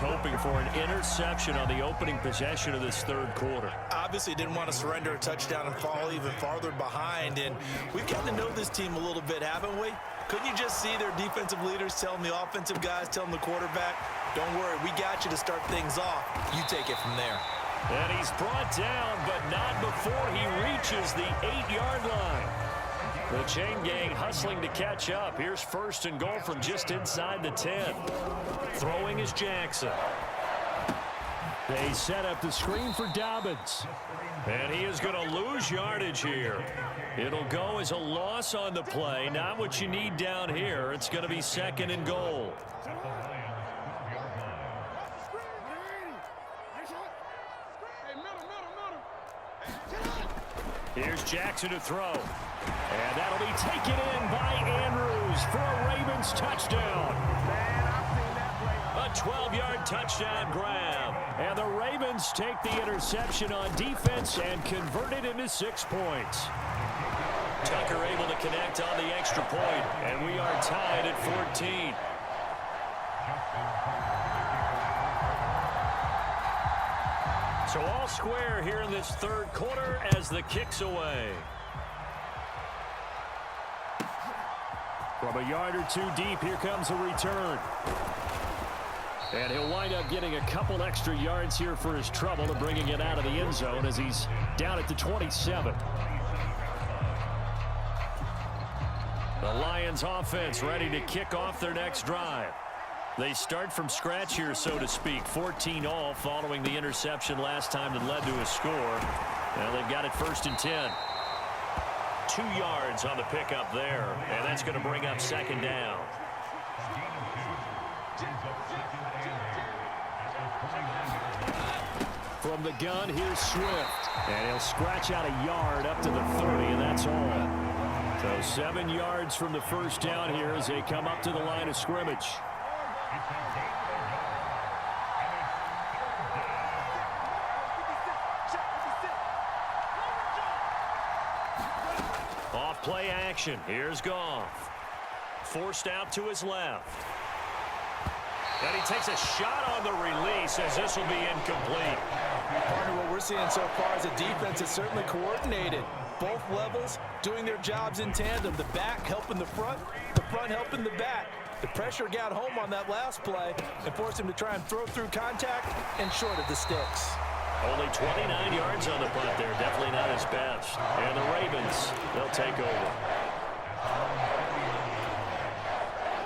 hoping for an interception on the opening possession of this third quarter. Obviously didn't want to surrender a touchdown and fall even farther behind. And we've gotten to know this team a little bit, haven't we? Couldn't you just see their defensive leaders telling the offensive guys, telling the quarterback, don't worry, we got you to start things off. You take it from there. And he's brought down, but not before he reaches the 8-yard line. The chain gang hustling to catch up. Here's first and goal from just inside the 10. Throwing is Jackson. They set up the screen for Dobbins. And he is going to lose yardage here. It'll go as a loss on the play. Not what you need down here. It's going to be second and goal. Here's Jackson to throw. And that'll be taken in by Andrews for a Ravens touchdown. A 12-yard touchdown grab. And the Ravens take the interception on defense and convert it into 6 points. Tucker able to connect on the extra point, and we are tied at 14. So all square here in this third quarter as the kick's away. From a yard or two deep, here comes a return. And he'll wind up getting a couple extra yards here for his trouble and bringing it out of the end zone as he's down at the 27. The Lions offense ready to kick off their next drive. They start from scratch here, so to speak. 14-all following the interception last time that led to a score. Now they've got it first and 10. 2 yards on the pickup there, and that's going to bring up second down. From the gun, here's Swift. And he'll scratch out a yard up to the 30, and that's all. So 7 yards from the first down here as they come up to the line of scrimmage. Off play action. Here's Goff. Forced out to his left. And he takes a shot on the release as this will be incomplete. Partner, what we're seeing so far is a defense that's certainly coordinated. Both levels doing their jobs in tandem. The back helping the front helping the back. The pressure got home on that last play and forced him to try and throw through contact and short of the sticks. Only 29 yards on the punt there. Definitely not his best. And the Ravens, they'll take over.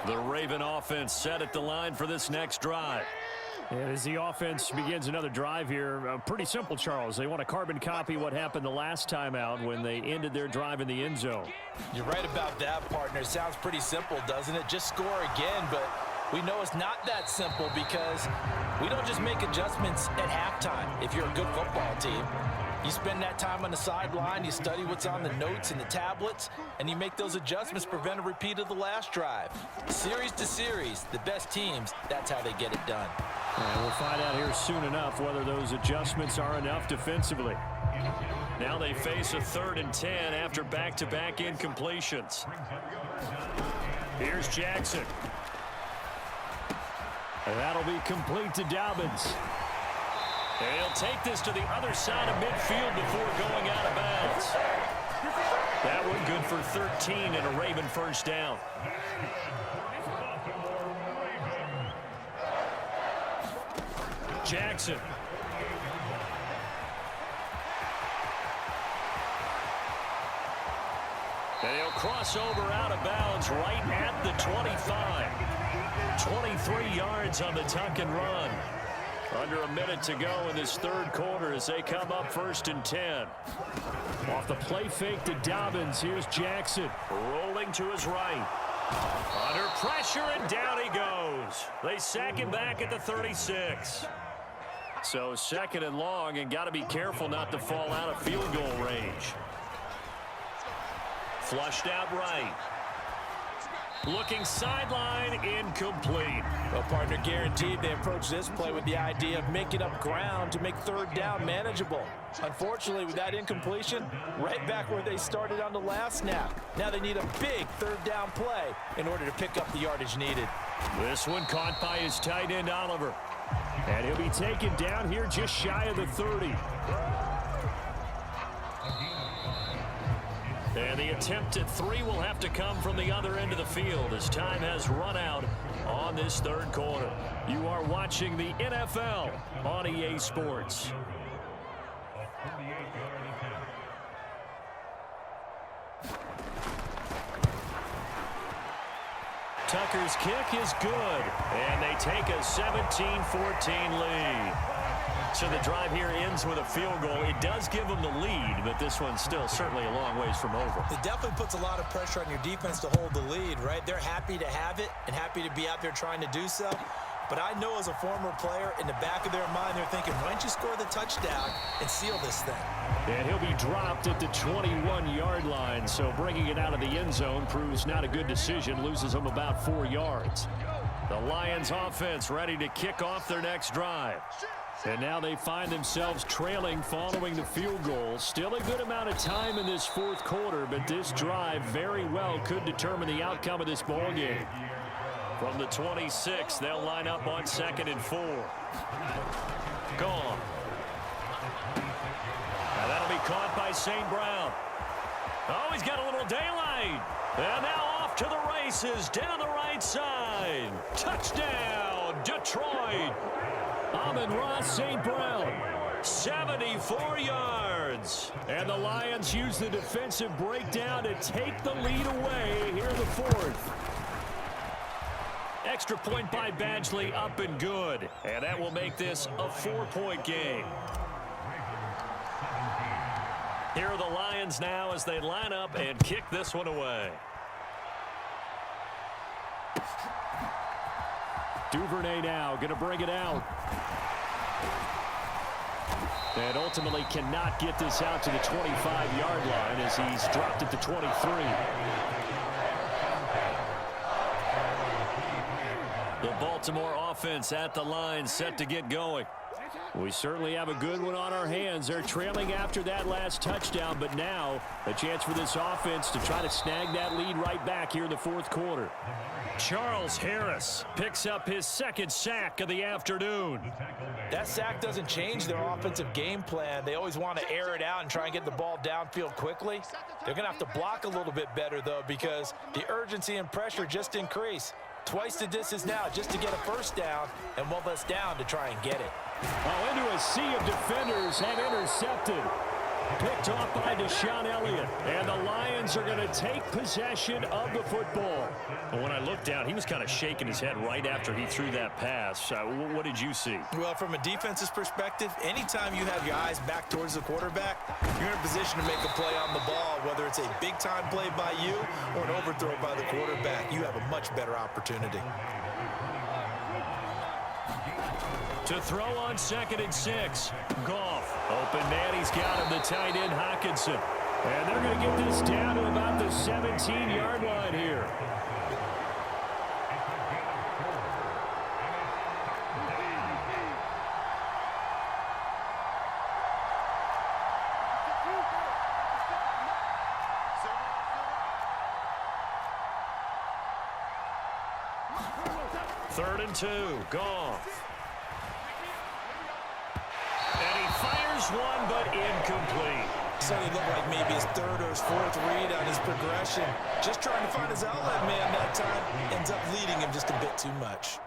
The Raven offense set at the line for this next drive. And as the offense begins another drive here, pretty simple, Charles. They want to carbon copy what happened the last time out when they ended their drive in the end zone. You're right about that, partner. Sounds pretty simple, doesn't it? Just score again, but we know it's not that simple because we don't just make adjustments at halftime if you're a good football team. You spend that time on the sideline, you study what's on the notes and the tablets, and you make those adjustments to prevent a repeat of the last drive. Series to series, the best teams, that's how they get it done. And we'll find out here soon enough whether those adjustments are enough defensively. Now they face a 3rd and 10 after back-to-back incompletions. Here's Jackson. And that'll be complete to Dobbins. And he'll take this to the other side of midfield before going out of bounds. That one good for 13 and a Raven first down. Jackson. And he'll cross over out of bounds right at the 25. 23 yards on the tuck and run. Under a minute to go in this third quarter as they come up 1st and 10. Off the play fake to Dobbins, here's Jackson. Rolling to his right. Under pressure, and down he goes. They sack him back at the 36. So 2nd and long, and got to be careful not to fall out of field goal range. Flushed out right. Looking sideline, incomplete. Well, partner, guaranteed they approach this play with the idea of making up ground to make 3rd down manageable. Unfortunately, with that incompletion, right back where they started on the last snap. Now they need a big 3rd down play in order to pick up the yardage needed. This one caught by his tight end, Oliver. And he'll be taken down here just shy of the 30. And the attempt at 3 will have to come from the other end of the field as time has run out on this third quarter. You are watching the NFL on EA Sports. Tucker's kick is good, and they take a 17-14 lead. So the drive here ends with a field goal. It does give them the lead, but this one's still certainly a long ways from over. It definitely puts a lot of pressure on your defense to hold the lead, right? They're happy to have it and happy to be out there trying to do so. But I know as a former player, in the back of their mind, they're thinking, why don't you score the touchdown and seal this thing? And he'll be dropped at the 21-yard line, so bringing it out of the end zone proves not a good decision, loses them about 4 yards. The Lions offense ready to kick off their next drive. And now they find themselves trailing following the field goal. Still a good amount of time in this fourth quarter, but this drive very well could determine the outcome of this ball game. From the 26, they'll line up on 2nd and 4. Gone. Now that'll be caught by St. Brown. Oh, he's got a little daylight. And now off to the races down the right side. Touchdown, Detroit. Amon-Ra St. Brown, 74 yards. And the Lions use the defensive breakdown to take the lead away here in the fourth. Extra point by Badgley, up and good. And that will make this a 4-point game. Here are the Lions now as they line up and kick this one away. Duvernay now going to bring it out. And ultimately cannot get this out to the 25-yard line as he's dropped at the 23. The Baltimore offense at the line set to get going. We certainly have a good one on our hands. They're trailing after that last touchdown, but now a chance for this offense to try to snag that lead right back here in the fourth quarter. Charles Harris picks up his 2nd sack of the afternoon. That sack doesn't change their offensive game plan. They always want to air it out and try and get the ball downfield quickly. They're going to have to block a little bit better, though, because the urgency and pressure just increase. Twice the distance now just to get a first down, and one less down to try and get it. Oh, into a sea of defenders and intercepted. Picked off by Deshaun Elliott. And the Lions are going to take possession of the football. Well, when I looked down, he was kind of shaking his head right after he threw that pass. What did you see? Well, from a defense's perspective, anytime you have your eyes back towards the quarterback, you're in a position to make a play on the ball, whether it's a big-time play by you or an overthrow by the quarterback. You have a much better opportunity. To throw on 2nd and 6. Goff. Open man. He's got him, the tight end, Hockenson. And they're going to get this down to about the 17-yard line here. Third and 2. Goff. One, but incomplete. So he looked like maybe his 3rd or his 4th read on his progression. Just trying to find his outlet man that time. Ends up leading him just a bit too much.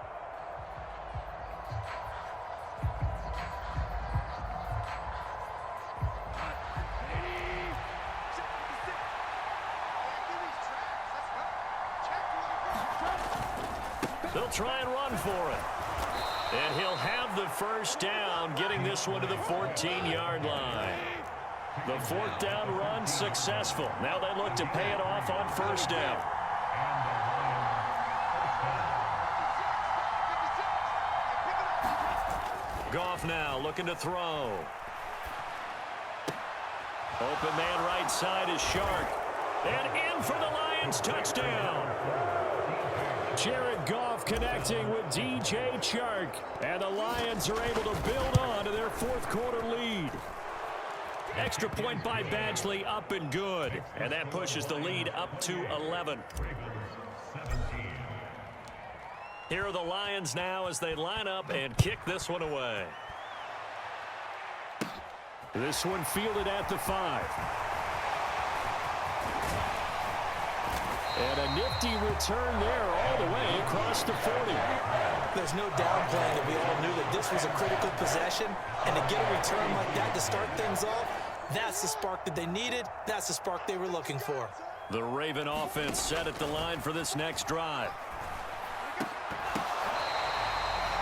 They'll try and run for it. And he'll have the first down, getting this one to the 14-yard line. The 4th down run successful. Now they look to pay it off on 1st down. Goff now looking to throw. Open man right side is Shark. And in for the Lions, touchdown. Jared Goff connecting with DJ Chark. And the Lions are able to build on to their 4th quarter lead. Extra point by Badgley, up and good. And that pushes the lead up to 11. Here are the Lions now as they line up and kick this one away. This one fielded at the 5. And a nifty return there all the way across the 40. There's no downplaying that we all knew that this was a critical possession, and to get a return like that to start things off, that's the spark that they needed. That's the spark they were looking for. The Raven offense set at the line for this next drive.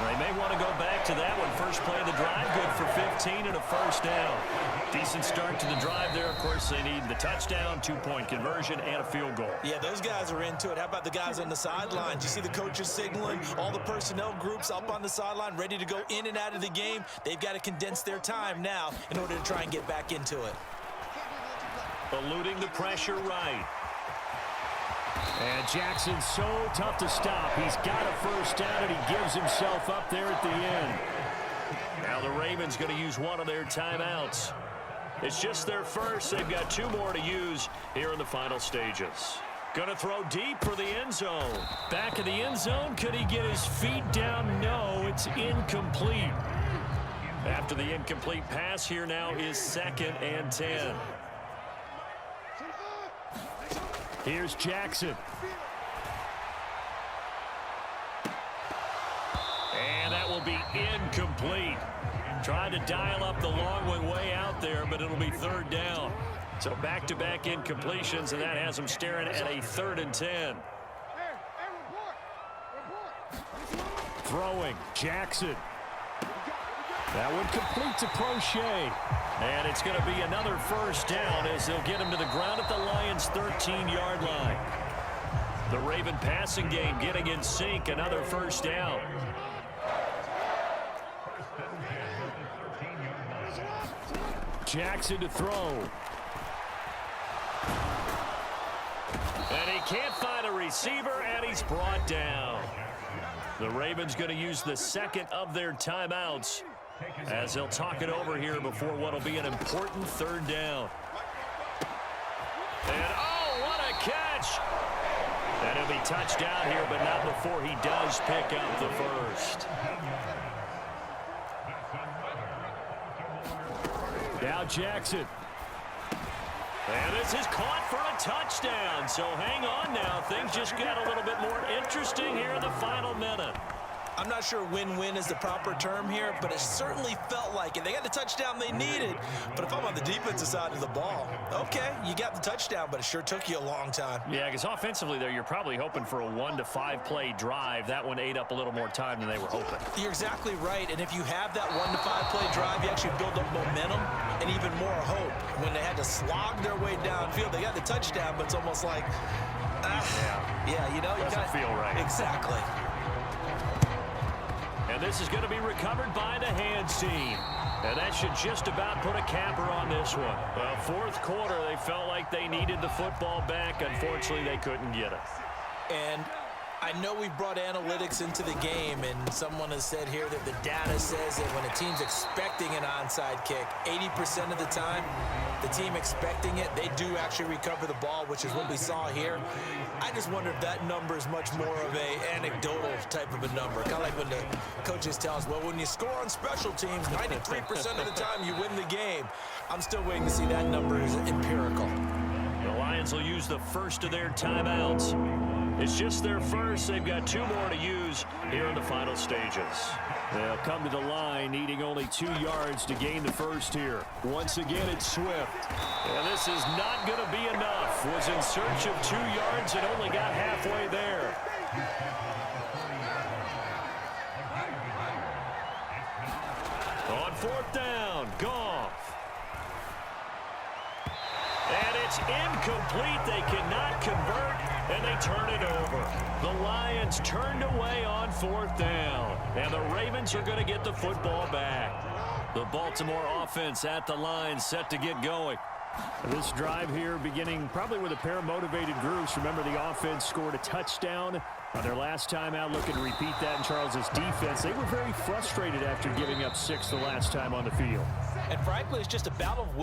They may want to go back to that one. First play of the drive, good for 15 and a first down. Decent start to the drive there. Of course, they need the touchdown, 2-point conversion, and a field goal. Yeah, those guys are into it. How about the guys on the sidelines? You see the coaches signaling, all the personnel groups up on the sideline, ready to go in and out of the game. They've got to condense their time now in order to try and get back into it. Eluding the pressure right. And Jackson's so tough to stop. He's got a first down, and he gives himself up there at the end. Now the Ravens going to use one of their timeouts. It's just their first. They've got 2 more to use here in the final stages. Going to throw deep for the end zone. Back of the end zone. Could he get his feet down? No, it's incomplete. After the incomplete pass, here now is 2nd and 10. Here's Jackson. And that will be incomplete. Trying to dial up the long one way out there, but it'll be 3rd down. So back-to-back incompletions, and that has them staring at a 3rd and 10. Throwing, Jackson. That one complete to Crochet. And it's going to be another first down as they'll get him to the ground at the Lions' 13-yard line. The Raven passing game getting in sync, another first down. Jackson to throw. And he can't find a receiver, and he's brought down. The Ravens going to use the 2nd of their timeouts as they'll talk it over here before what will be an important 3rd down. And oh, what a catch! And he'll be touched down here, but not before he does pick up the first. Now Jackson. And this is caught for a touchdown. So hang on now. Things just got a little bit more interesting here in the final minute. I'm not sure win-win is the proper term here, but it certainly felt like it. They got the touchdown they needed, but if I'm on the defensive side of the ball, okay, you got the touchdown, but it sure took you a long time. Yeah, because offensively there, you're probably hoping for a 1 to 5 play drive. That one ate up a little more time than they were hoping. You're exactly right, and if you have that 1 to 5 play drive, you actually build up momentum and even more hope. When they had to slog their way downfield, they got the touchdown, but it's almost like, yeah, you know, doesn't feel right. Exactly. And this is going to be recovered by the hands team. And that should just about put a capper on this one. Well, 4th quarter, they felt like they needed the football back. Unfortunately, they couldn't get it. And I know we brought analytics into the game, and someone has said here that the data says that when a team's expecting an onside kick, 80% of the time, the team expecting it, they do actually recover the ball, which is what we saw here. I just wonder if that number is much more of a anecdotal type of a number. Kind of like when the coaches tell us, well, when you score on special teams, 93% of the time you win the game. I'm still waiting to see that number is empirical. The Lions will use the first of their timeouts. It's just their first. They've got 2 more to use here in the final stages. They'll come to the line needing only 2 yards to gain the first here. Once again, it's Swift. And this is not going to be enough. Was in search of 2 yards and only got halfway there. On 4th down, Goff. And it's incomplete. They cannot convert, and they turn it over. The Lions turned away on 4th down, and the Ravens are going to get the football back. The Baltimore offense at the line, set to get going. This drive here beginning probably with a pair of motivated groups. Remember, the offense scored a touchdown on their last time out. Looking to repeat that in Charles's defense. They were very frustrated after giving up 6 the last time on the field. And frankly, it's just a battle of will.